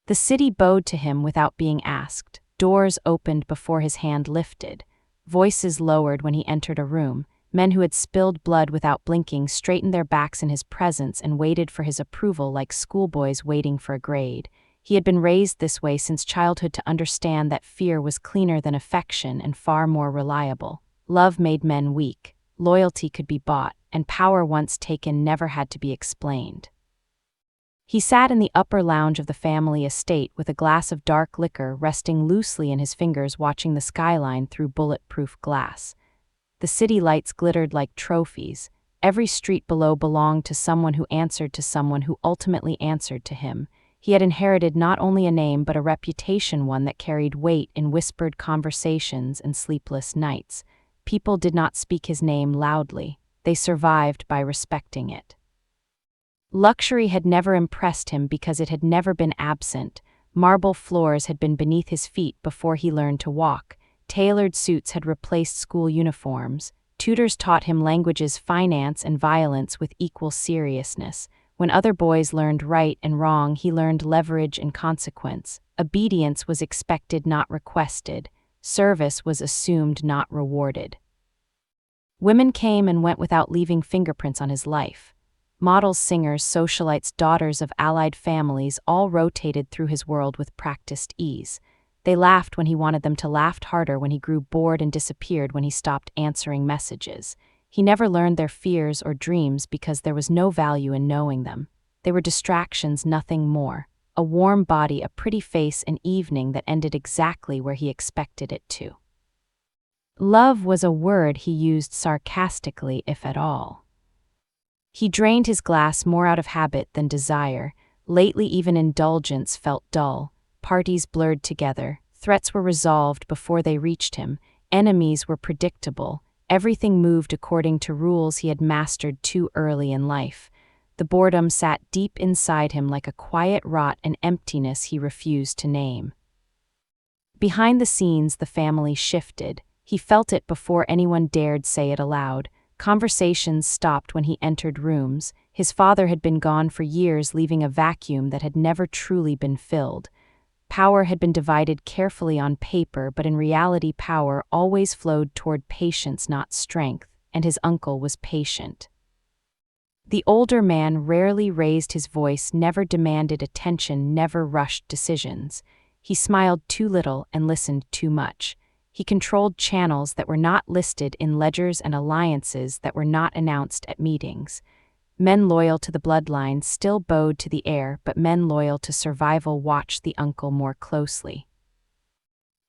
The city bowed to him without being asked. Doors opened before his hand lifted. Voices lowered when he entered a room. Men who had spilled blood without blinking straightened their backs in his presence and waited for his approval like schoolboys waiting for a grade. He had been raised this way since childhood to understand that fear was cleaner than affection and far more reliable. Love made men weak, loyalty could be bought, and power once taken never had to be explained. He sat in the upper lounge of the family estate with a glass of dark liquor resting loosely in his fingers, watching the skyline through bulletproof glass. The city lights glittered like trophies. Every street below belonged to someone who answered to someone who ultimately answered to him. He had inherited not only a name but a reputation, one that carried weight in whispered conversations and sleepless nights. People did not speak his name loudly. They survived by respecting it. Luxury had never impressed him because it had never been absent. Marble floors had been beneath his feet before he learned to walk. Tailored suits had replaced school uniforms. Tutors taught him languages, finance, and violence with equal seriousness. When other boys learned right and wrong, he learned leverage and consequence. Obedience was expected, not requested. Service was assumed, not rewarded. Women came and went without leaving fingerprints on his life. Models, singers, socialites, daughters of allied families all rotated through his world with practiced ease. They laughed when he wanted them to, laughed harder when he grew bored, and disappeared when he stopped answering messages. He never learned their fears or dreams because there was no value in knowing them. They were distractions, nothing more. A warm body, a pretty face, an evening that ended exactly where he expected it to. Love was a word he used sarcastically, if at all. He drained his glass more out of habit than desire. Lately, even indulgence felt dull. Parties blurred together. Threats were resolved before they reached him. Enemies were predictable. Everything moved according to rules he had mastered too early in life. The boredom sat deep inside him like a quiet rot, an emptiness he refused to name. Behind the scenes, the family shifted. He felt it before anyone dared say it aloud. Conversations stopped when he entered rooms. His father had been gone for years, leaving a vacuum that had never truly been filled. Power had been divided carefully on paper, but in reality power always flowed toward patience, not strength, and his uncle was patient. The older man rarely raised his voice, never demanded attention, never rushed decisions. He smiled too little and listened too much. He controlled channels that were not listed in ledgers and alliances that were not announced at meetings. Men loyal to the bloodline still bowed to the heir, but men loyal to survival watched the uncle more closely.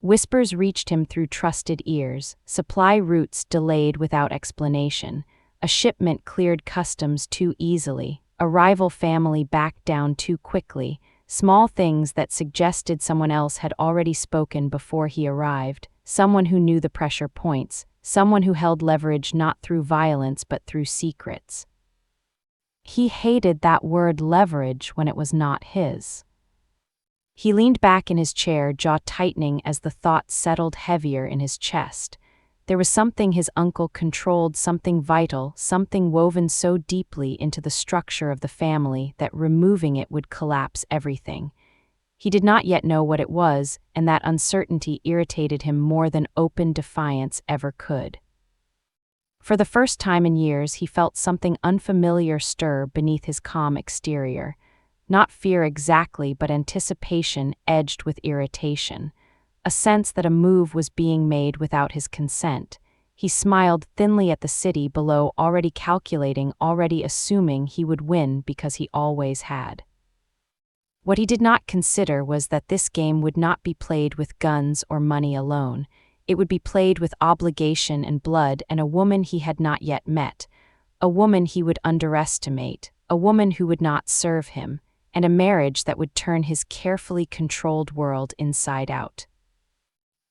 Whispers reached him through trusted ears. Supply routes delayed without explanation. A shipment cleared customs too easily. A rival family backed down too quickly. Small things that suggested someone else had already spoken before he arrived. Someone who knew the pressure points. Someone who held leverage not through violence but through secrets. He hated that word leverage when it was not his. He leaned back in his chair, jaw tightening as the thought settled heavier in his chest. There was something his uncle controlled, something vital, something woven so deeply into the structure of the family that removing it would collapse everything. He did not yet know what it was, and that uncertainty irritated him more than open defiance ever could. For the first time in years, he felt something unfamiliar stir beneath his calm exterior. Not fear exactly, but anticipation edged with irritation. A sense that a move was being made without his consent. He smiled thinly at the city below, already calculating, already assuming he would win because he always had. What he did not consider was that this game would not be played with guns or money alone. It would be played with obligation and blood, and a woman he had not yet met. A woman he would underestimate. A woman who would not serve him. And a marriage that would turn his carefully controlled world inside out.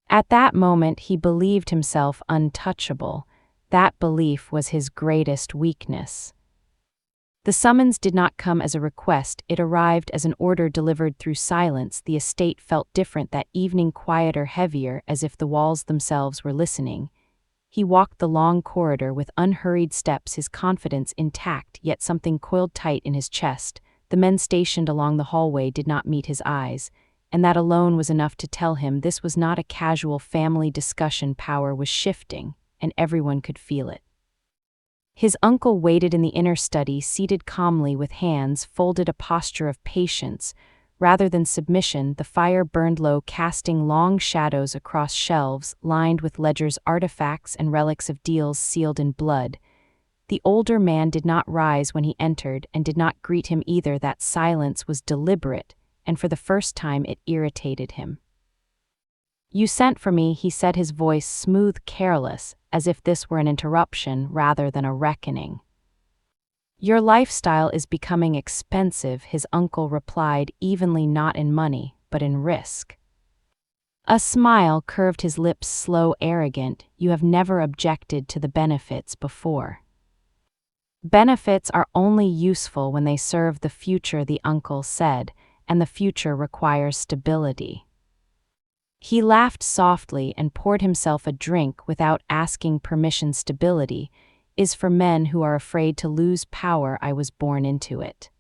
At that moment, he believed himself untouchable. That belief was his greatest weakness. The summons did not come as a request, it arrived as an order delivered through silence. The estate felt different that evening, quieter, heavier, as if the walls themselves were listening. He walked the long corridor with unhurried steps, his confidence intact, yet something coiled tight in his chest. the men stationed along the hallway did not meet his eyes, and that alone was enough to tell him this was not a casual family discussion. Power was shifting, and everyone could feel it. His uncle waited in the inner study, seated calmly with hands folded, a posture of patience. Rather than submission, the fire burned low, casting long shadows across shelves lined with ledgers, artifacts, and relics of deals sealed in blood. The older man did not rise when he entered and did not greet him either. That silence was deliberate, and for the first time it irritated him. "You sent for me," he said, his voice smooth, careless, as if this were an interruption rather than a reckoning. "Your lifestyle is becoming expensive," his uncle replied evenly, not in money, but in risk. A smile curved his lips, slow, arrogant. "You have never objected to the benefits before." "Benefits are only useful when they serve the future," the uncle said, "and the future requires stability." He laughed softly and poured himself a drink without asking permission. "Stability is for men who are afraid to lose power. I was born into it."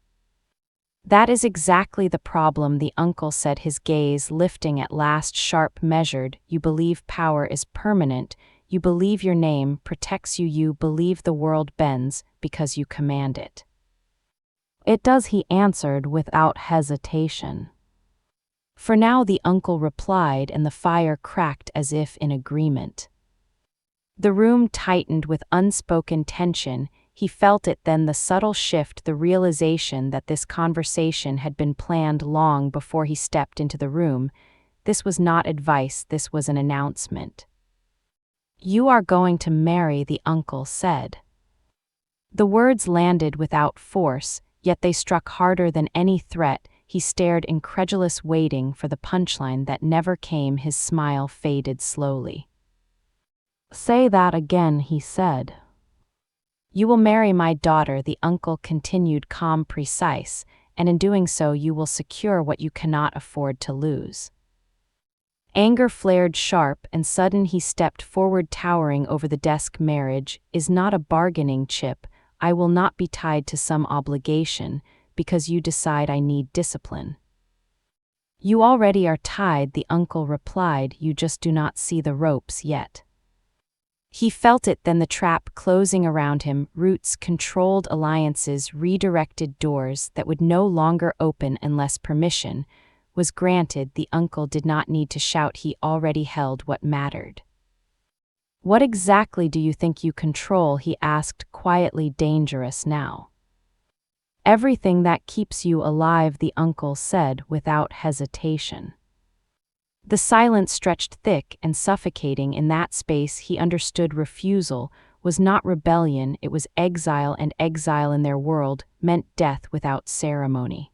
"That is exactly the problem," the uncle said, his gaze lifting at last, sharp, measured. "You believe power is permanent. You believe your name protects you. You believe the world bends because you command it." "It does," he answered without hesitation. "For now," the uncle replied, and the fire cracked as if in agreement. The room tightened with unspoken tension. He felt it then, the subtle shift, the realization that this conversation had been planned long before he stepped into the room. This was not advice, this was an announcement. "You are going to marry," the uncle said. The words landed without force, yet they struck harder than any threat. He stared, incredulous, waiting for the punchline that never came. His smile faded slowly. "Say that again," he said. "You will marry my daughter," the uncle continued, calm, precise, "and in doing so you will secure what you cannot afford to lose." Anger flared sharp and sudden. He stepped forward, towering over the desk. "Marriage is not a bargaining chip. I will not be tied to some obligation because you decide I need discipline." "You already are tied," the uncle replied. "You just do not see the ropes yet." He felt it then, the trap closing around him, roots, controlled alliances, redirected doors that would no longer open unless permission was granted. The uncle did not need to shout, he already held what mattered. "What exactly do you think you control?" he asked quietly. "Dangerous now." "Everything that keeps you alive," the uncle said without hesitation. The silence stretched thick and suffocating. In that space he understood refusal was not rebellion, it was exile, and exile in their world meant death without ceremony.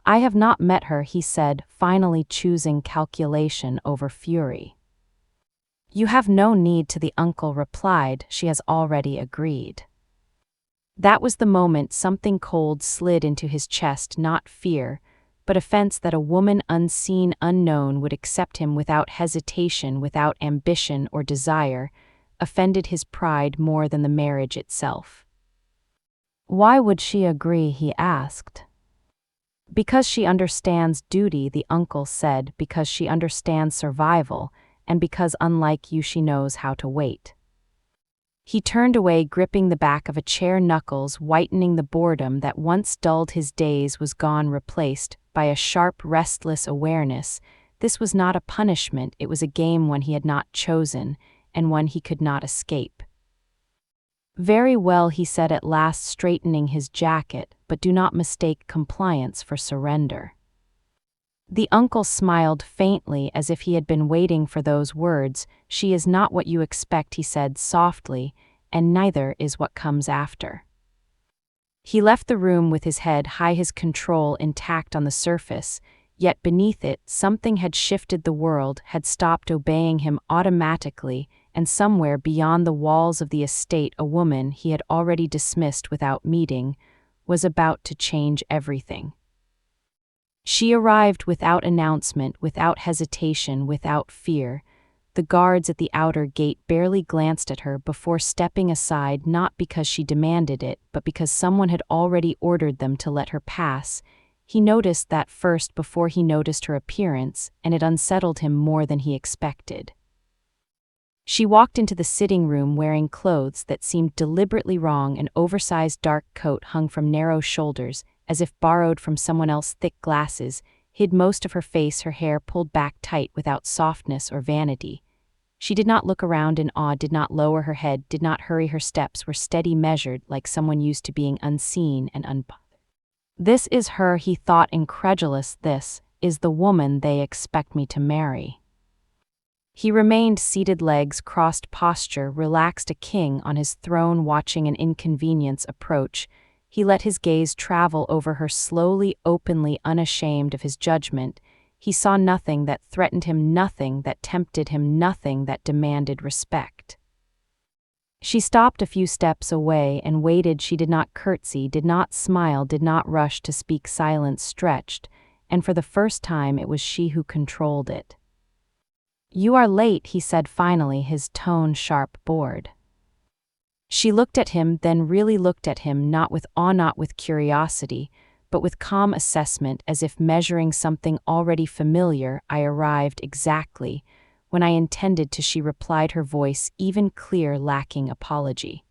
"I have not met her," he said, finally choosing calculation over fury. "You have no need to," the uncle replied. "She has already agreed." That was the moment something cold slid into his chest, not fear, but offense that a woman unseen, unknown, would accept him without hesitation, without ambition or desire, offended his pride more than the marriage itself. "Why would she agree?" he asked. "Because she understands duty," the uncle said, "because she understands survival, and because, unlike you, she knows how to wait." He turned away, gripping the back of a chair, knuckles whitening. The boredom that once dulled his days was gone, replaced by a sharp, restless awareness. This was not a punishment, it was a game, one he had not chosen, and one he could not escape. "Very well," he said at last, straightening his jacket, "but do not mistake compliance for surrender." The uncle smiled faintly, as if he had been waiting for those words. "She is not what you expect," he said softly, "and neither is what comes after." He left the room with his head high, his control intact on the surface, yet beneath it something had shifted. The world had stopped obeying him automatically, and somewhere beyond the walls of the estate a woman he had already dismissed without meeting was about to change everything. She arrived without announcement, without hesitation, without fear, The guards at the outer gate barely glanced at her before stepping aside, not because she demanded it, but because someone had already ordered them to let her pass. He noticed that first before he noticed her appearance, and it unsettled him more than he expected. She walked into the sitting room wearing clothes that seemed deliberately wrong. An oversized dark coat hung from narrow shoulders, as if borrowed from someone else's thick glasses, hid most of her face, her hair pulled back tight without softness or vanity. She did not look around in awe, did not lower her head, did not hurry. Her steps were steady, measured, like someone used to being unseen and unbothered. This is her, he thought, incredulous. This is the woman they expect me to marry. He remained seated, legs crossed, posture relaxed, a king on his throne watching an inconvenience approach. He let his gaze travel over her slowly, openly, unashamed of his judgment. He saw nothing that threatened him, nothing that tempted him, nothing that demanded respect. She stopped a few steps away and waited. She did not curtsy, did not smile, did not rush to speak. Silence stretched, and for the first time it was she who controlled it. "You are late," he said finally, his tone sharp, bored. She looked at him, then really looked at him, not with awe, not with curiosity, but with calm assessment, as if measuring something already familiar. "I arrived exactly when I intended to," she replied, her voice even clear, lacking apology.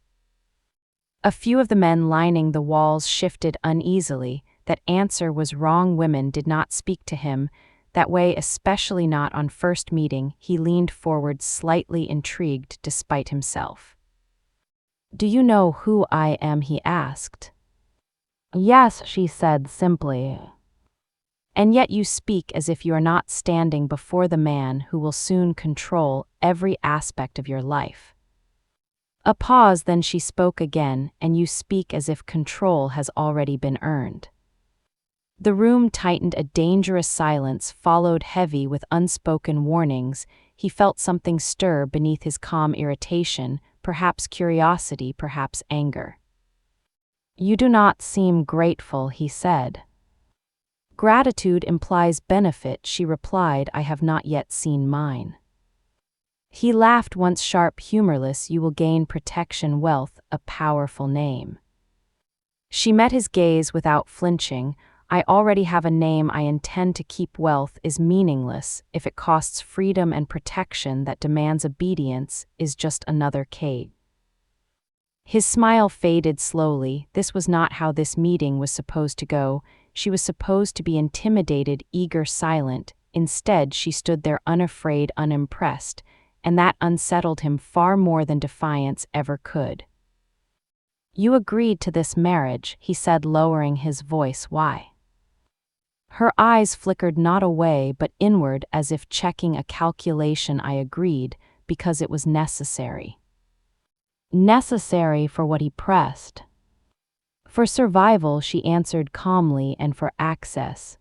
A few of the men lining the walls shifted uneasily. That answer was wrong. Women did not speak to him that way, especially not on first meeting. He leaned forward, slightly intrigued despite himself. "Do you know who I am?" he asked. "Yes," she said simply. "And yet you speak as if you are not standing before the man who will soon control every aspect of your life." A pause, then she spoke again. "And you speak as if control has already been earned." The room tightened, a dangerous silence followed, heavy with unspoken warnings. He felt something stir beneath his calm irritation, perhaps curiosity, perhaps anger. "You do not seem grateful," he said. "Gratitude implies benefit," she replied. "I have not yet seen mine." He laughed, once sharp, humorless. "You will gain protection, wealth, a powerful name." She met his gaze without flinching. "I already have a name I intend to keep. Wealth is meaningless if it costs freedom, and protection that demands obedience is just another cage." His smile faded slowly. This was not how this meeting was supposed to go. She was supposed to be intimidated, eager, silent. Instead, she stood there unafraid, unimpressed, and that unsettled him far more than defiance ever could. "You agreed to this marriage," he said, lowering his voice. "Why?" Her eyes flickered, not away but inward, as if checking a calculation. "I agreed because it was necessary." Necessary for what he pressed? "For survival," she answered calmly, "and for access."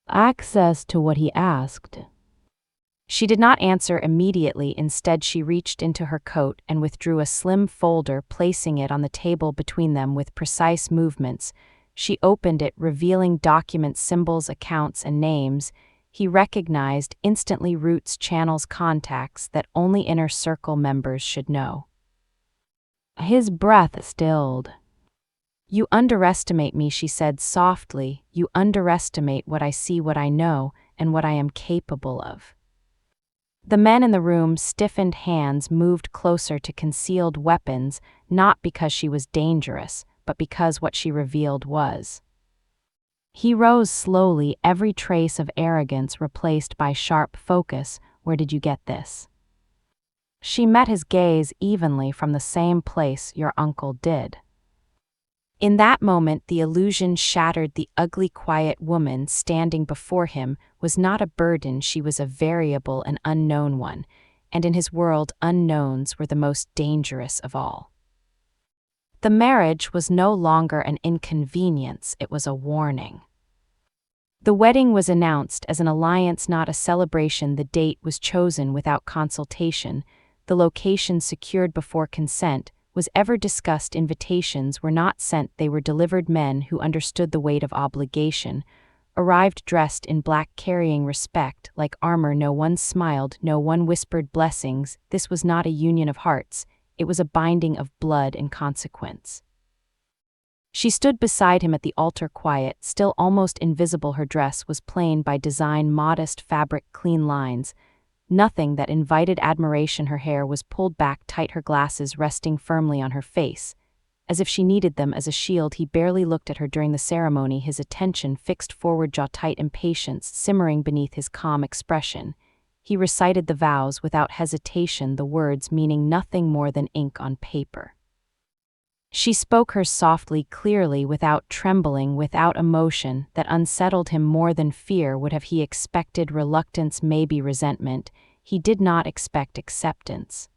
Access to what he asked? She did not answer immediately. Instead, she reached into her coat and withdrew a slim folder, placing it on the table between them with precise movements. She opened it, revealing documents, symbols, accounts, and names. He recognized instantly routes, channels, contacts that only inner circle members should know. His breath stilled. "You underestimate me," she said softly. "You underestimate what I see, what I know, and what I am capable of." The men in the room, stiffened hands, moved closer to concealed weapons, not because she was dangerous, but because what she revealed was. He rose slowly, every trace of arrogance replaced by sharp focus. "Where did you get this?" She met his gaze evenly. "From the same place your uncle did." In that moment, the illusion shattered. The ugly, quiet woman standing before him was not a burden. She was a variable, an unknown one, and in his world, unknowns were the most dangerous of all. The marriage was no longer an inconvenience, it was a warning. The wedding was announced as an alliance, not a celebration. The date was chosen without consultation, the location secured before consent was ever discussed. Invitations were not sent, they were delivered. Men who understood the weight of obligation arrived dressed in black, carrying respect, like armor. No one smiled, no one whispered blessings. This was not a union of hearts, it was a binding of blood and consequence. She stood beside him at the altar, quiet, still almost invisible. Her dress was plain by design, modest fabric, clean lines. Nothing that invited admiration. Her hair was pulled back tight, her glasses resting firmly on her face, as if she needed them as a shield. He barely looked at her during the ceremony, his attention fixed forward, jaw tight, impatience simmering beneath his calm expression. He recited the vows without hesitation, the words meaning nothing more than ink on paper. She spoke hers softly, clearly, without trembling, without emotion that unsettled him more than fear would have. He expected reluctance, maybe resentment. He did not expect acceptance.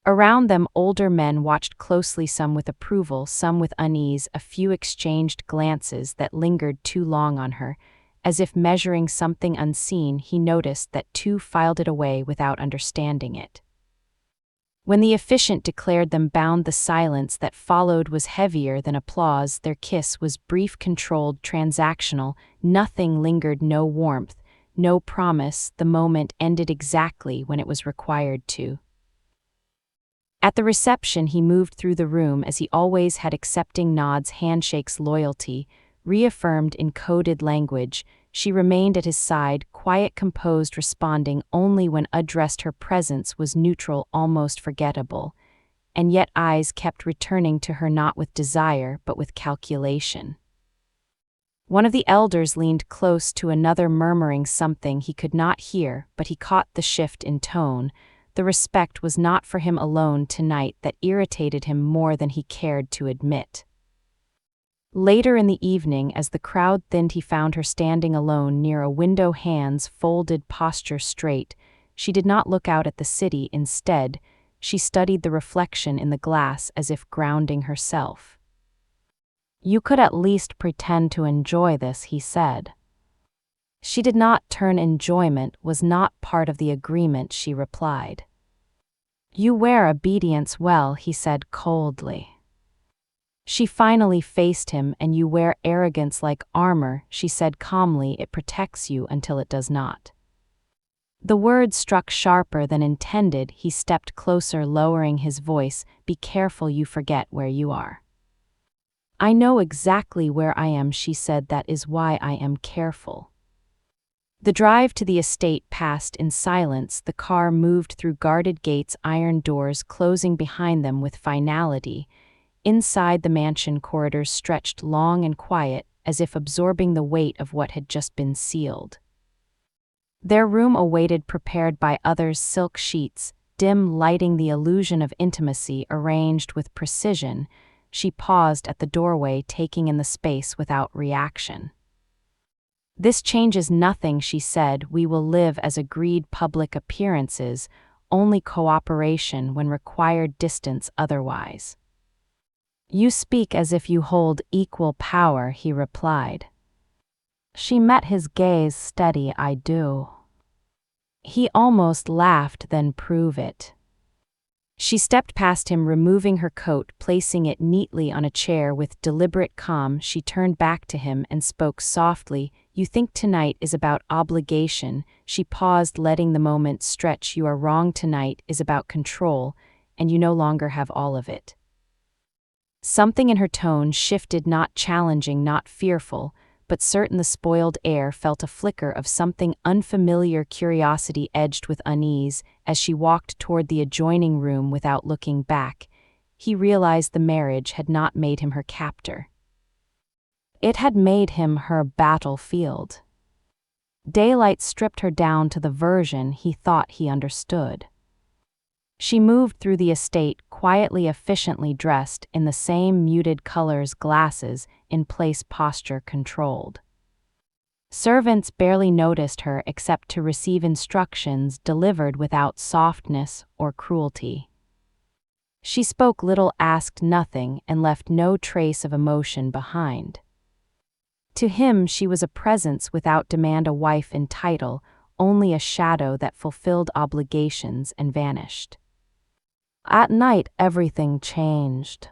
Around them, older men watched closely, some with approval, some with unease. A few exchanged glances that lingered too long on her, as if measuring something unseen. He noticed that two filed it away without understanding it. When the officiant declared them bound, the silence that followed was heavier than applause. Their kiss was brief, controlled, transactional. Nothing lingered, no warmth, no promise. The moment ended exactly when it was required to. At the reception, he moved through the room as he always had, accepting nods, handshakes, loyalty, reaffirmed in coded language. She remained at his side, quiet, composed, responding only when addressed. Her presence was neutral, almost forgettable, and yet eyes kept returning to her, not with desire but with calculation. One of the elders leaned close to another, murmuring something he could not hear, but he caught the shift in tone. The respect was not for him alone tonight. That irritated him more than he cared to admit. Later in the evening, as the crowd thinned, he found her standing alone near a window, hands folded, posture straight. She did not look out at the city. Instead, she studied the reflection in the glass as if grounding herself. "You could at least pretend to enjoy this," he said. She did not turn. Enjoyment was not part of the agreement, she replied. "You wear obedience well," he said coldly. She finally faced him. "And you wear arrogance like armor," she said calmly. "It protects you until it does not." The words struck sharper than intended. He stepped closer, lowering his voice. "Be careful you forget where you are." "I know exactly where I am," she said. "That is why I am careful." The drive to the estate passed in silence. The car moved through guarded gates, iron doors closing behind them with finality. Inside, the mansion corridors stretched long and quiet, as if absorbing the weight of what had just been sealed. Their room awaited, prepared by others, silk sheets, dim lighting the illusion of intimacy, arranged with precision. She paused at the doorway, taking in the space without reaction. "This changes nothing," she said. "We will live as agreed, public appearances, only cooperation when required, distance otherwise." "You speak as if you hold equal power," he replied. She met his gaze, steady. "I do." He almost laughed. "Then prove it." She stepped past him, removing her coat, placing it neatly on a chair. With deliberate calm, she turned back to him and spoke softly. "You think tonight is about obligation." She paused, letting the moment stretch. "You are wrong. Tonight is about control, and you no longer have all of it." Something in her tone shifted, not challenging, not fearful, but certain. The spoiled air felt a flicker of something unfamiliar. Curiosity edged with unease. As she walked toward the adjoining room without looking back, he realized the marriage had not made him her captor. It had made him her battlefield. Daylight stripped her down to the version he thought he understood. She moved through the estate, quietly, efficiently dressed in the same muted colors, glasses in place, posture controlled. Servants barely noticed her except to receive instructions delivered without softness or cruelty. She spoke little, asked nothing, and left no trace of emotion behind. To him, she was a presence without demand, a wife in title, only a shadow that fulfilled obligations and vanished. At night, everything changed.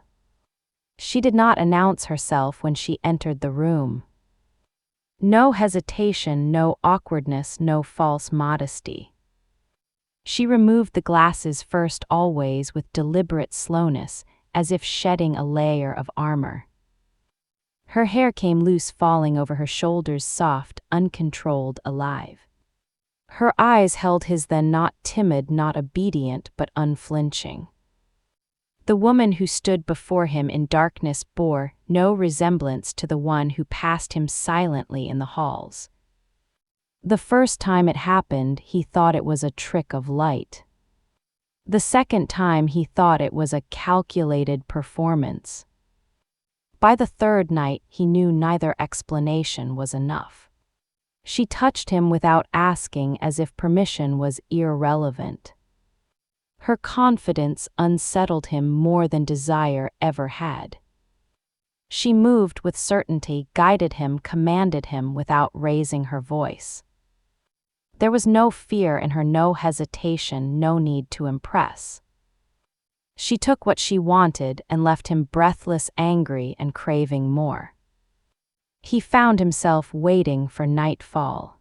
She did not announce herself when she entered the room. No hesitation, no awkwardness, no false modesty. She removed the glasses first, always with deliberate slowness, as if shedding a layer of armor. Her hair came loose, falling over her shoulders, soft, uncontrolled, alive. Her eyes held his then, not timid, not obedient, but unflinching. The woman who stood before him in darkness bore no resemblance to the one who passed him silently in the halls. The first time it happened, he thought it was a trick of light. The second time, he thought it was a calculated performance. By the third night, he knew neither explanation was enough. She touched him without asking, as if permission was irrelevant. Her confidence unsettled him more than desire ever had. She moved with certainty, guided him, commanded him without raising her voice. There was no fear in her, no hesitation, no need to impress. She took what she wanted and left him breathless, angry, and craving more. He found himself waiting for nightfall.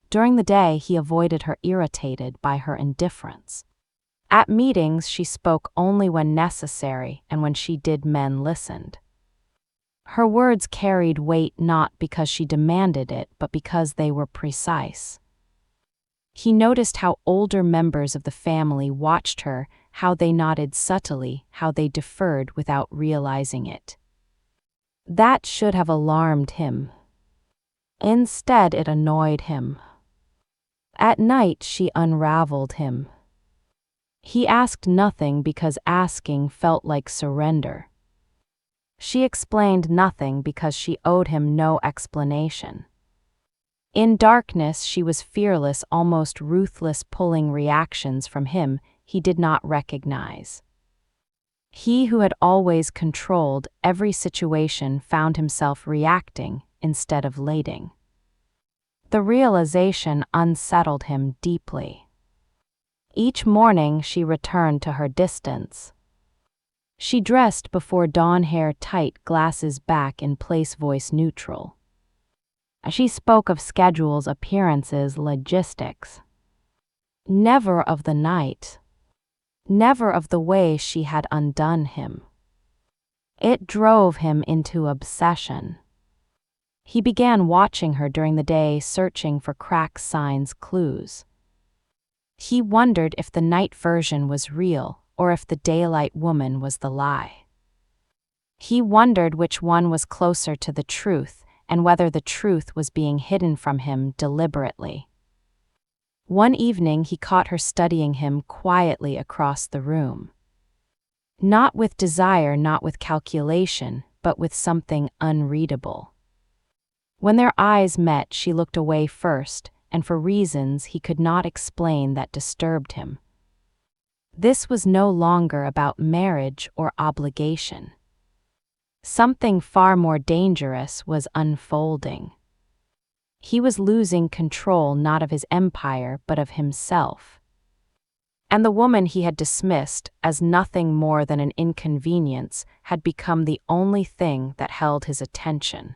During the day, he avoided her, irritated by her indifference. At meetings, she spoke only when necessary, and when she did, men listened. Her words carried weight not because she demanded it, but because they were precise. He noticed how older members of the family watched her, how they nodded subtly, how they deferred without realizing it. That should have alarmed him. Instead, it annoyed him. At night, she unraveled him. He asked nothing because asking felt like surrender. She explained nothing because she owed him no explanation. In darkness, she was fearless, almost ruthless, pulling reactions from him he did not recognize. He who had always controlled every situation found himself reacting instead of leading. The realization unsettled him deeply. Each morning, she returned to her distance. She dressed before dawn, hair tight, glasses back in place, voice neutral. She spoke of schedules, appearances, logistics. Never of the night. Never of the way she had undone him. It drove him into obsession. He began watching her during the day, searching for cracks, signs, clues. He wondered if the night version was real, or if the daylight woman was the lie. He wondered which one was closer to the truth, and whether the truth was being hidden from him deliberately. One evening, he caught her studying him quietly across the room. Not with desire, not with calculation, but with something unreadable. When their eyes met, she looked away first, and for reasons he could not explain that disturbed him. This was no longer about marriage or obligation. Something far more dangerous was unfolding. He was losing control not of his empire but of himself. And the woman he had dismissed as nothing more than an inconvenience had become the only thing that held his attention.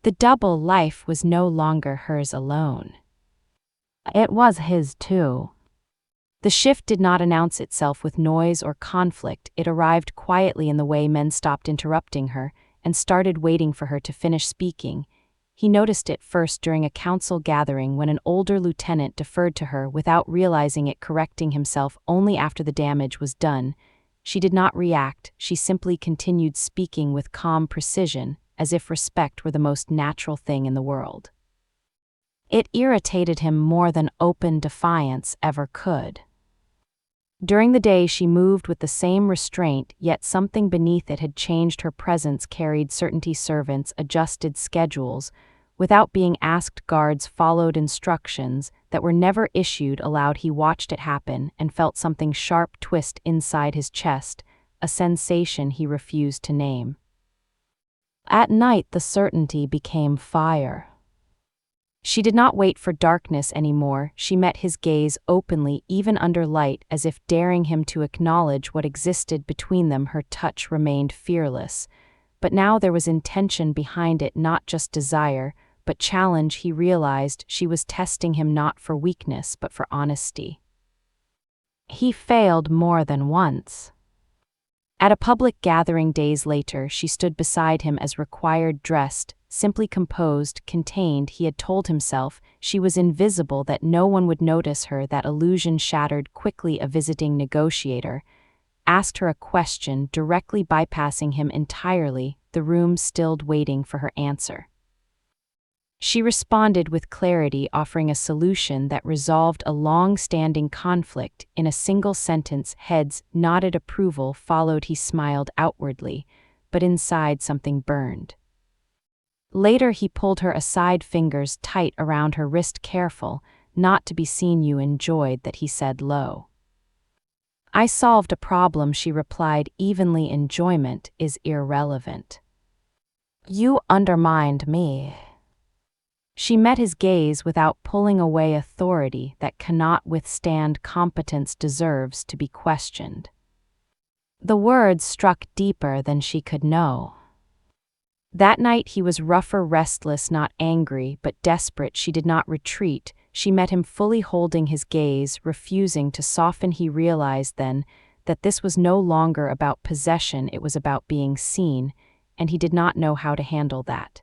The double life was no longer hers alone. It was his too. The shift did not announce itself with noise or conflict. It arrived quietly in the way men stopped interrupting her and started waiting for her to finish speaking. He noticed it first during a council gathering when an older lieutenant deferred to her without realizing it, correcting himself only after the damage was done. She did not react, she simply continued speaking with calm precision, as if respect were the most natural thing in the world. It irritated him more than open defiance ever could. During the day, she moved with the same restraint, yet something beneath it had changed. Her presence carried certainty. Servants adjusted schedules. Without being asked, guards followed instructions that were never issued aloud. He watched it happen and felt something sharp twist inside his chest, a sensation he refused to name. At night, the certainty became fire. She did not wait for darkness anymore. She met his gaze openly, even under light, as if daring him to acknowledge what existed between them. Her touch remained fearless, but now there was intention behind it, not just desire, but challenge. He realized she was testing him not for weakness, but for honesty. He failed more than once. At a public gathering days later, she stood beside him as required, dressed, simply composed, contained. He had told himself she was invisible, that no one would notice her. That illusion shattered quickly. A visiting negotiator asked her a question, directly bypassing him entirely, the room stilled, waiting for her answer. She responded with clarity, offering a solution that resolved a long-standing conflict in a single sentence. Heads nodded approval, followed. He smiled outwardly, but inside something burned. Later he pulled her aside, fingers tight around her wrist. Careful not to be seen. You enjoyed that, he said low. I solved a problem, she replied evenly. Enjoyment is irrelevant. You undermined me. She met his gaze without pulling away. Authority that cannot withstand competence deserves to be questioned. The words struck deeper than she could know. That night he was rougher, restless, not angry, but desperate. She did not retreat. She met him fully, holding his gaze, refusing to soften. He realized then that this was no longer about possession, it was about being seen, and he did not know how to handle that.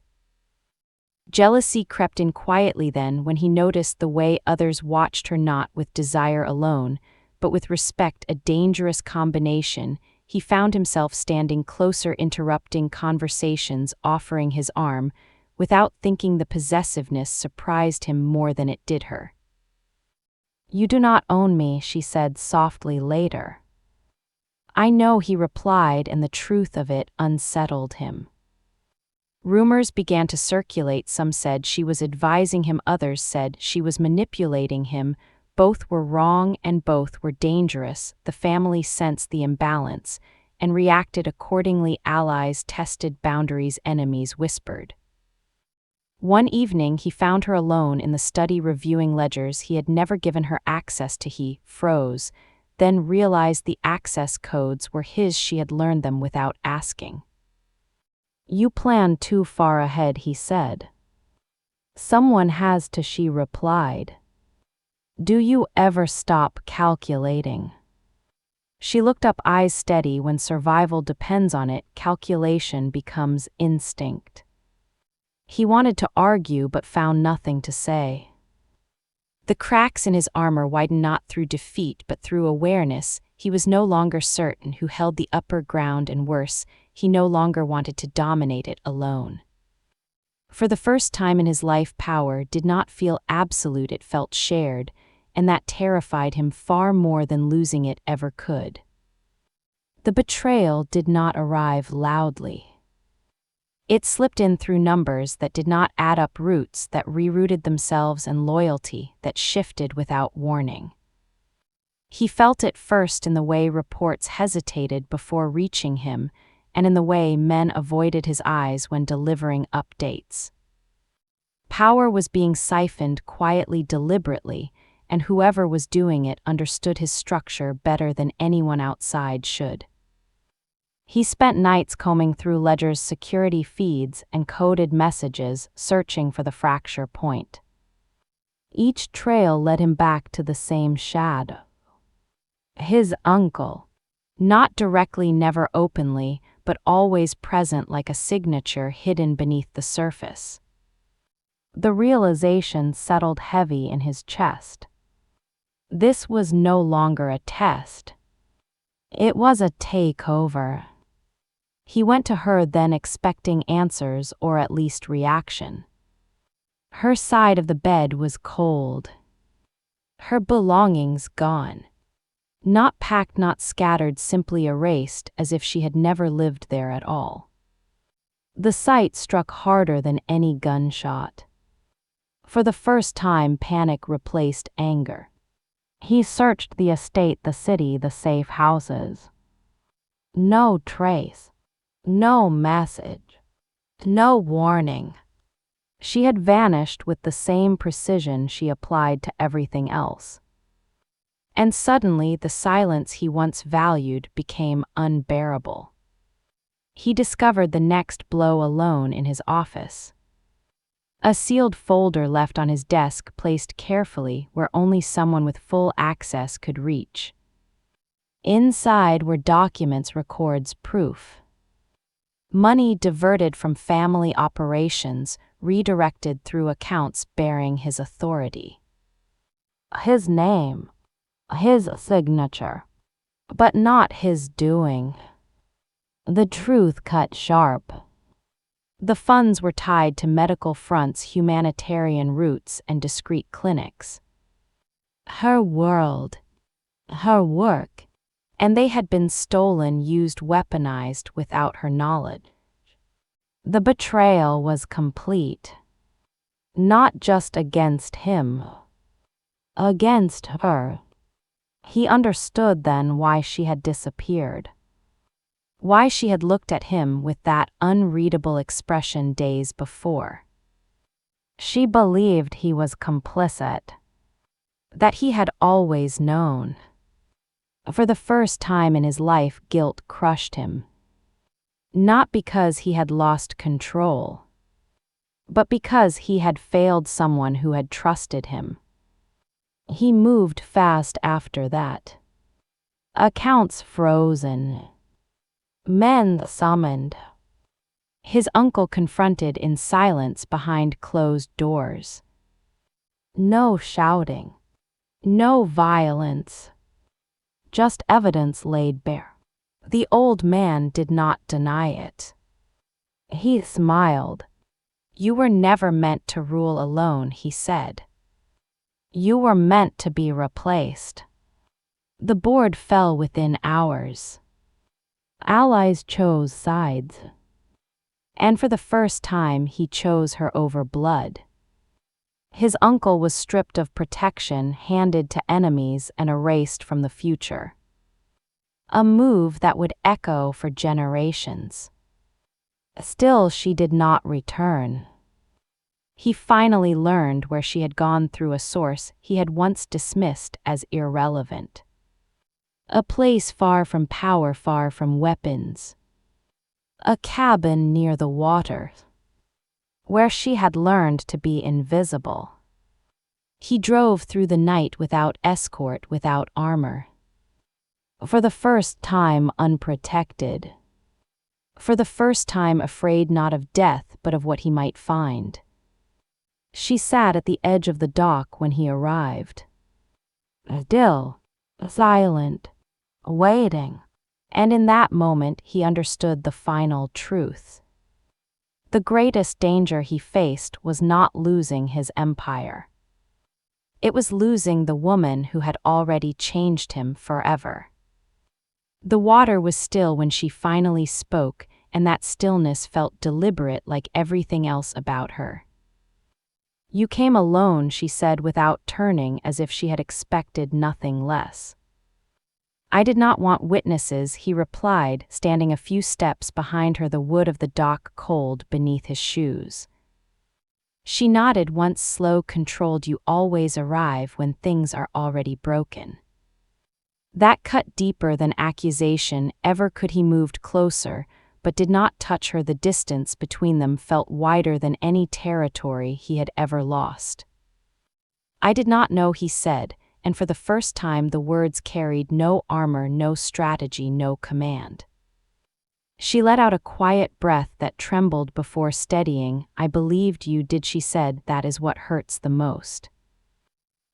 Jealousy crept in quietly then, when he noticed the way others watched her, not with desire alone, but with respect, a dangerous combination. He found himself standing closer, interrupting conversations, offering his arm. Without thinking, the possessiveness surprised him more than it did her. You do not own me, she said softly later. I know, he replied, and the truth of it unsettled him. Rumors began to circulate. Some said she was advising him, others said she was manipulating him. Both were wrong and both were dangerous. The family sensed the imbalance and reacted accordingly. Allies tested boundaries, enemies whispered. One evening he found her alone in the study, reviewing ledgers he had never given her access to. He froze, then realized the access codes were his. She had learned them without asking. You plan too far ahead, he said. Someone has to, she replied. Do you ever stop calculating? She looked up, eyes steady. When survival depends on it, calculation becomes instinct. He wanted to argue but found nothing to say. The cracks in his armor widened, not through defeat but through awareness. He was no longer certain who held the upper ground, and worse, he no longer wanted to dominate it alone. For the first time in his life, power did not feel absolute, it felt shared, and that terrified him far more than losing it ever could. The betrayal did not arrive loudly. It slipped in through numbers that did not add up, roots that rerouted themselves, and loyalty that shifted without warning. He felt it first in the way reports hesitated before reaching him, and in the way men avoided his eyes when delivering updates. Power was being siphoned quietly, deliberately, and whoever was doing it understood his structure better than anyone outside should. He spent nights combing through ledgers, security feeds, and coded messages, searching for the fracture point. Each trail led him back to the same shadow. His uncle. Not directly, never openly, but always present, like a signature hidden beneath the surface. The realization settled heavy in his chest. This was no longer a test. It was a takeover. He went to her then, expecting answers or at least reaction. Her side of the bed was cold. Her belongings gone. Not packed, not scattered, simply erased, as if she had never lived there at all. The sight struck harder than any gunshot. For the first time, panic replaced anger. He searched the estate, the city, the safe houses. No trace. No message. No warning. She had vanished with the same precision she applied to everything else. And suddenly the silence he once valued became unbearable. He discovered the next blow alone in his office. A sealed folder left on his desk placed carefully where only someone with full access could reach. Inside were documents, records, proof. Money diverted from family operations, redirected through accounts bearing his authority. His name, his signature, but not his doing. The truth cut sharp. The funds were tied to medical fronts, humanitarian routes, and discreet clinics. Her world, her work, and they had been stolen, used, weaponized without her knowledge. The betrayal was complete. Not just against him, against her. He understood then why she had disappeared. Why she had looked at him with that unreadable expression days before. She believed he was complicit. That he had always known. For the first time in his life, guilt crushed him. Not because he had lost control, but because he had failed someone who had trusted him. He moved fast after that. Accounts frozen. Men summoned. His uncle confronted in silence behind closed doors. No shouting. No violence. Just evidence laid bare. The old man did not deny it. He smiled. You were never meant to rule alone, he said. You were meant to be replaced. The board fell within hours. Allies chose sides. And for the first time, he chose her over blood. His uncle was stripped of protection, handed to enemies, and erased from the future. A move that would echo for generations. Still, she did not return. He finally learned where she had gone, through a source he had once dismissed as irrelevant. A place far from power, far from weapons. A cabin near the water, where she had learned to be invisible. He drove through the night without escort, without armor. For the first time unprotected. For the first time afraid not of death but of what he might find. She sat at the edge of the dock when he arrived. Still, silent, waiting. And in that moment he understood the final truth. The greatest danger he faced was not losing his empire. It was losing the woman who had already changed him forever. The water was still when she finally spoke, and that stillness felt deliberate, like everything else about her. You came alone, she said without turning, as if she had expected nothing less. I did not want witnesses, he replied, standing a few steps behind her, the wood of the dock cold beneath his shoes. She nodded, once slow, controlled. You always arrive when things are already broken. That cut deeper than accusation ever could. He moved closer, but did not touch her. The distance between them felt wider than any territory he had ever lost. I did not know, he said, and for the first time the words carried no armor, no strategy, no command. She let out a quiet breath that trembled before steadying. I believed you did, she said. That is what hurts the most.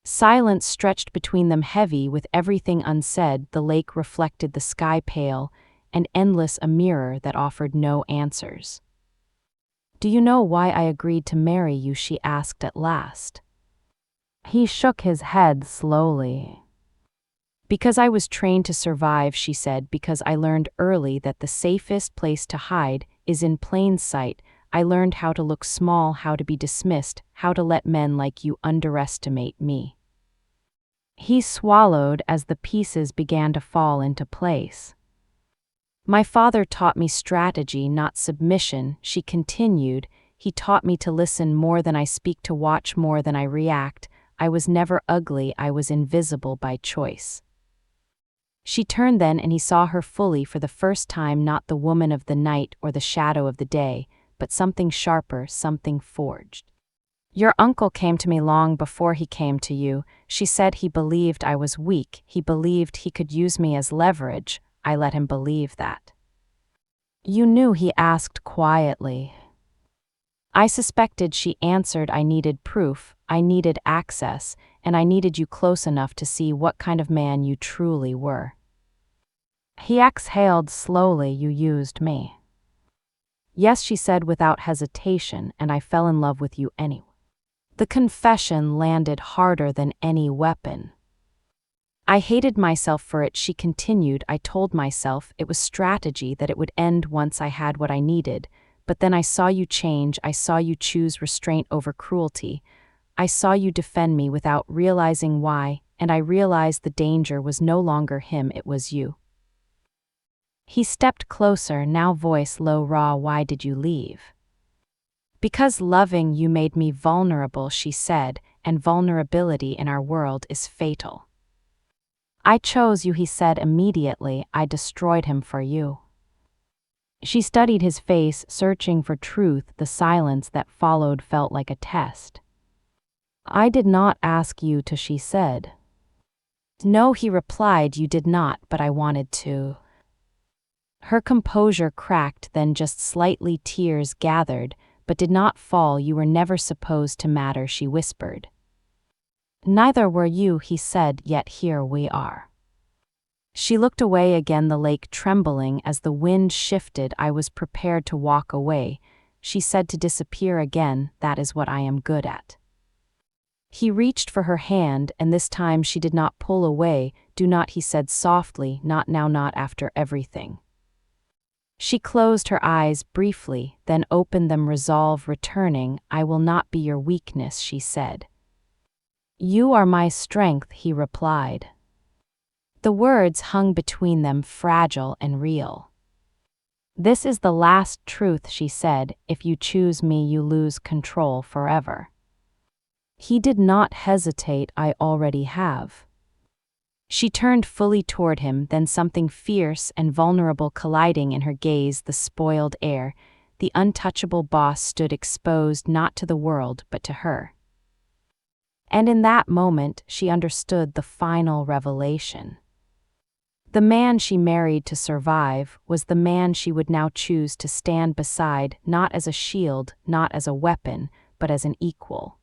Silence stretched between them, heavy with everything unsaid. The lake reflected the sky, pale and endless, a mirror that offered no answers. Do you know why I agreed to marry you? She asked at last. He shook his head slowly. Because I was trained to survive, she said. Because I learned early that the safest place to hide is in plain sight. I learned how to look small, how to be dismissed, how to let men like you underestimate me. He swallowed as the pieces began to fall into place. My father taught me strategy, not submission, she continued. He taught me to listen more than I speak, to watch more than I react. I was never ugly, I was invisible by choice. She turned then, and he saw her fully for the first time, not the woman of the night or the shadow of the day, but something sharper, something forged. "Your uncle came to me long before he came to you," she said. "He believed I was weak. He believed he could use me as leverage. I let him believe that." "You knew?" he asked quietly. "I suspected," she answered. "I needed proof, I needed access, and I needed you close enough to see what kind of man you truly were." He exhaled slowly. "You used me." "Yes," she said without hesitation, "and I fell in love with you anyway." The confession landed harder than any weapon. "I hated myself for it," she continued. "I told myself it was strategy, that it would end once I had what I needed. But then I saw you change. I saw you choose restraint over cruelty. I saw you defend me without realizing why, and I realized the danger was no longer him, it was you." He stepped closer, now voice low, raw. "Why did you leave?" "Because loving you made me vulnerable," she said, "and vulnerability in our world is fatal." "I chose you," he said immediately. "I destroyed him for you." She studied his face, searching for truth. The silence that followed felt like a test. "I did not ask you to," she said. "No," he replied, "you did not, but I wanted to." Her composure cracked, then just slightly. Tears gathered, but did not fall. "You were never supposed to matter," she whispered. "Neither were you," he said, "yet here we are." She looked away again, the lake trembling as the wind shifted. "I was prepared to walk away," she said, "to disappear again. That is what I am good at." He reached for her hand, and this time she did not pull away. "Do not," he said softly, "not now, not after everything." She closed her eyes briefly, then opened them, resolve returning. "I will not be your weakness," she said. "You are my strength," he replied. The words hung between them, fragile and real. "This is the last truth," she said. "If you choose me, you lose control forever." He did not hesitate. "I already have." She turned fully toward him, then something fierce and vulnerable colliding in her gaze. The spoiled heir, the untouchable boss, stood exposed not to the world but to her. And in that moment, she understood the final revelation. The man she married to survive was the man she would now choose to stand beside, not as a shield, not as a weapon, but as an equal.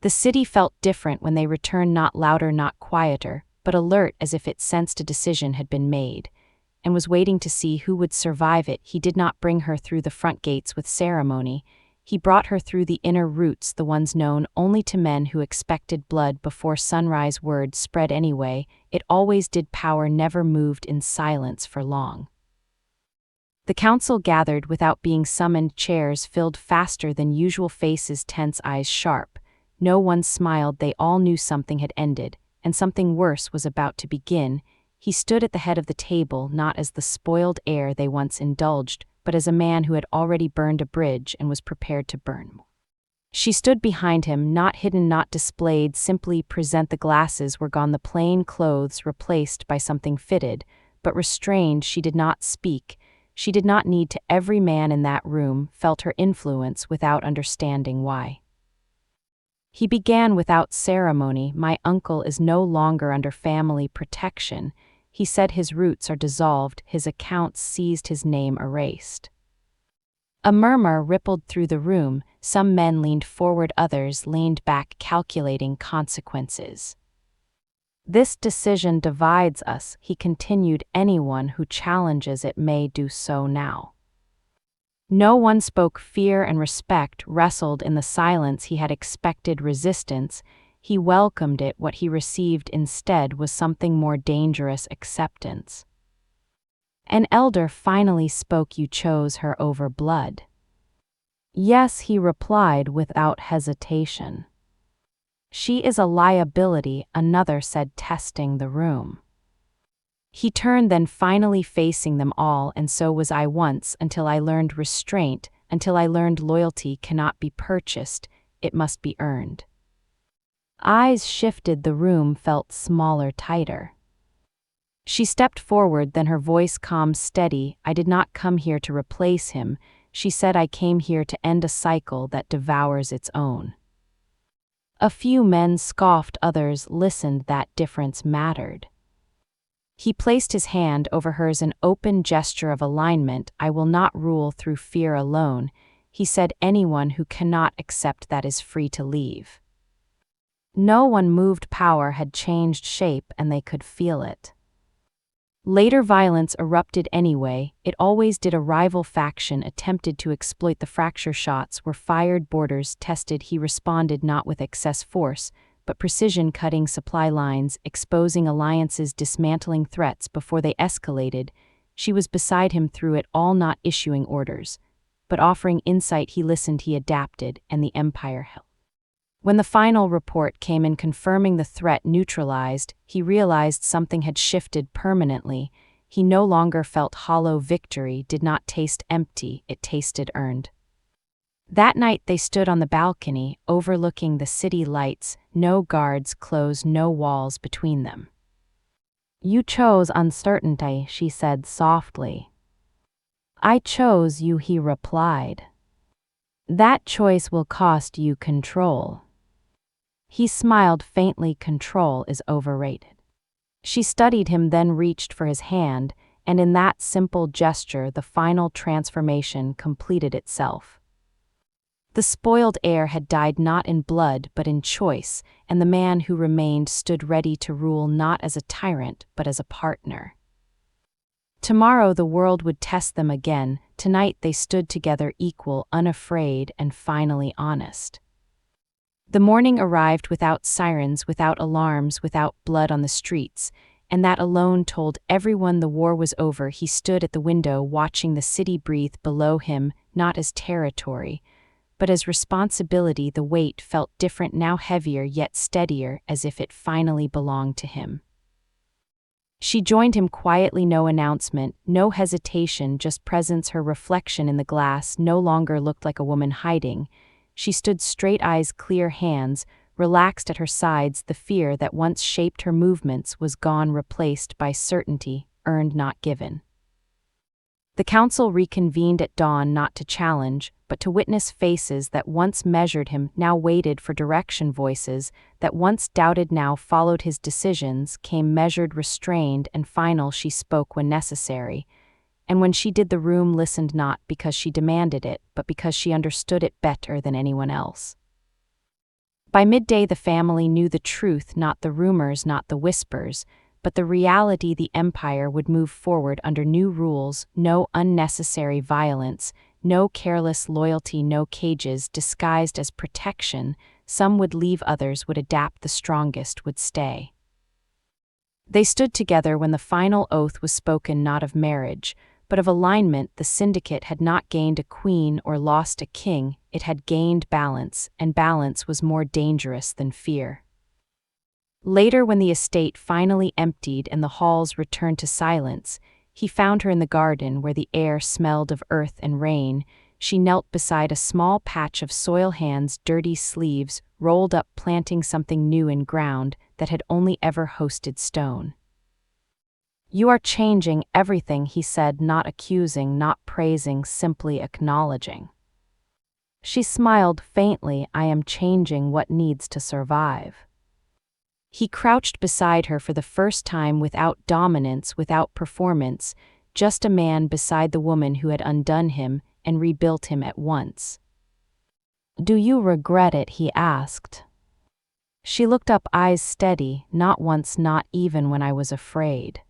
The city felt different when they returned, not louder, not quieter, but alert, as if it sensed a decision had been made, and was waiting to see who would survive it. He did not bring her through the front gates with ceremony. He brought her through the inner routes, the ones known only to men who expected blood before sunrise. Word spread anyway. It always did. Power never moved in silence for long. The council gathered without being summoned. Chairs filled faster than usual, faces tense, eyes sharp. No one smiled. They all knew something had ended, and something worse was about to begin. He stood at the head of the table, not as the spoiled heir they once indulged, but as a man who had already burned a bridge and was prepared to burn more. She stood behind him, not hidden, not displayed, simply present. The glasses were gone, the plain clothes replaced by something fitted, but restrained. She did not speak. She did not need to. Every man in that room felt her influence without understanding why. He began without ceremony. "My uncle is no longer under family protection," he said. "His roots are dissolved, his accounts seized, his name erased." A murmur rippled through the room. Some men leaned forward, others leaned back, calculating consequences. "This decision divides us," he continued. "Anyone who challenges it may do so now." No one spoke. Fear and respect wrestled in the silence. He had expected resistance. He welcomed it. What he received instead was something more dangerous: acceptance. An elder finally spoke. "You chose her over blood." "Yes," he replied without hesitation. "She is a liability," another said, testing the room. He turned, then finally facing them all. "And so was I once, until I learned restraint, until I learned loyalty cannot be purchased, it must be earned." Eyes shifted. The room felt smaller, tighter. She stepped forward, then her voice calm, steady. I did not come here to replace him. She said I came here to end a cycle that devours its own. A few men scoffed, others listened. That difference mattered. He placed his hand over hers, an open gesture of alignment. I will not rule through fear alone. He said anyone who cannot accept that is free to leave. No one moved. Power had changed shape and they could feel it. Later violence erupted anyway. It always did. A rival faction attempted to exploit the fracture. Shots were fired, borders tested. He responded not with excess force, but precision, cutting supply lines, exposing alliances, dismantling threats before they escalated. She was beside him through it all, not issuing orders, but offering insight. He listened, he adapted, and the empire held. When the final report came in confirming the threat neutralized, he realized something had shifted permanently. He no longer felt hollow. Victory did not taste empty, it tasted earned. That night they stood on the balcony, overlooking the city lights, no guards close, no walls between them. You chose uncertainty, she said softly. I chose you, he replied. That choice will cost you control. He smiled faintly. Control is overrated. She studied him, then reached for his hand, and in that simple gesture the final transformation completed itself. The spoiled heir had died not in blood but in choice, and the man who remained stood ready to rule not as a tyrant but as a partner. Tomorrow the world would test them again. Tonight they stood together, equal, unafraid, and finally honest. The morning arrived without sirens, without alarms, without blood on the streets, and that alone told everyone the war was over. He stood at the window watching the city breathe below him, not as territory, but as responsibility. The weight felt different now, heavier yet steadier, as if it finally belonged to him. She joined him quietly, no announcement, no hesitation, just presence. Her reflection in the glass no longer looked like a woman hiding. She stood straight, eyes clear, hands relaxed at her sides. The fear that once shaped her movements was gone, replaced by certainty, earned not given. The council reconvened at dawn, not to challenge, but to witness. Faces that once measured him now waited for direction. Voices that once doubted now followed his decisions, came measured, restrained, and final. She spoke when necessary. And when she did, the room listened, not because she demanded it, but because she understood it better than anyone else. By midday the family knew the truth, not the rumors, not the whispers, but the reality. The empire would move forward under new rules, no unnecessary violence, no careless loyalty, no cages disguised as protection. Some would leave, others would adapt, the strongest would stay. They stood together when the final oath was spoken, not of marriage, but of alignment. The syndicate had not gained a queen or lost a king, it had gained balance, and balance was more dangerous than fear. Later, when the estate finally emptied and the halls returned to silence, he found her in the garden where the air smelled of earth and rain. She knelt beside a small patch of soil, hands dirty, sleeves rolled up, planting something new in ground that had only ever hosted stone. You are changing everything, he said, not accusing, not praising, simply acknowledging. She smiled faintly. I am changing what needs to survive. He crouched beside her for the first time, without dominance, without performance, just a man beside the woman who had undone him and rebuilt him at once. Do you regret it? He asked. She looked up, eyes steady. Not once, not even when I was afraid.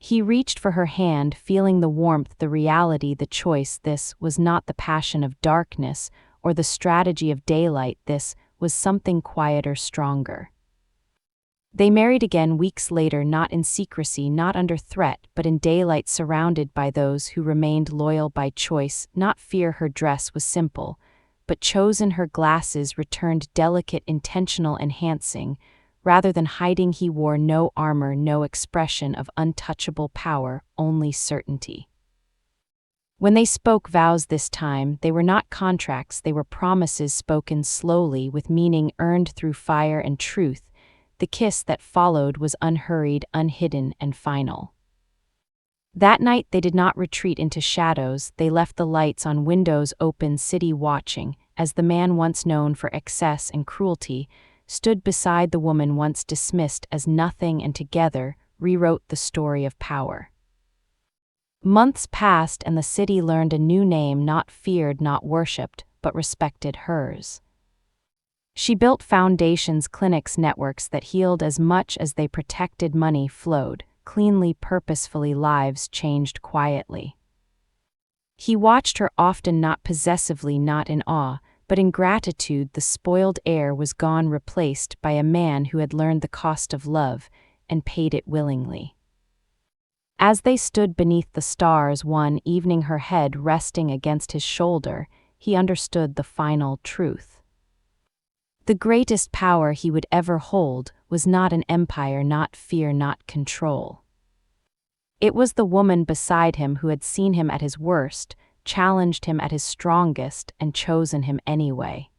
He reached for her hand, feeling the warmth, the reality, the choice. This was not the passion of darkness or the strategy of daylight. This was something quieter, stronger. They married again weeks later, not in secrecy, not under threat, but in daylight, surrounded by those who remained loyal by choice, not fear. Her dress was simple, but chosen. Her glasses returned, delicate, intentional, enhancing. Rather than hiding, he wore no armor, no expression of untouchable power, only certainty. When they spoke vows this time, they were not contracts, they were promises spoken slowly, with meaning earned through fire and truth. The kiss that followed was unhurried, unhidden, and final. That night they did not retreat into shadows, they left the lights on windows open, city watching, as the man once known for excess and cruelty stood beside the woman once dismissed as nothing and together rewrote the story of power. Months passed and the city learned a new name, not feared, not worshipped, but respected, hers. She built foundations, clinics, networks that healed as much as they protected. Money flowed, cleanly, purposefully, lives changed quietly. He watched her often, not possessively, not in awe, but in gratitude. The spoiled heir was gone, replaced by a man who had learned the cost of love and paid it willingly. As they stood beneath the stars one evening, her head resting against his shoulder, he understood the final truth. The greatest power he would ever hold was not an empire, not fear, not control. It was the woman beside him who had seen him at his worst, challenged him at his strongest, and chosen him anyway.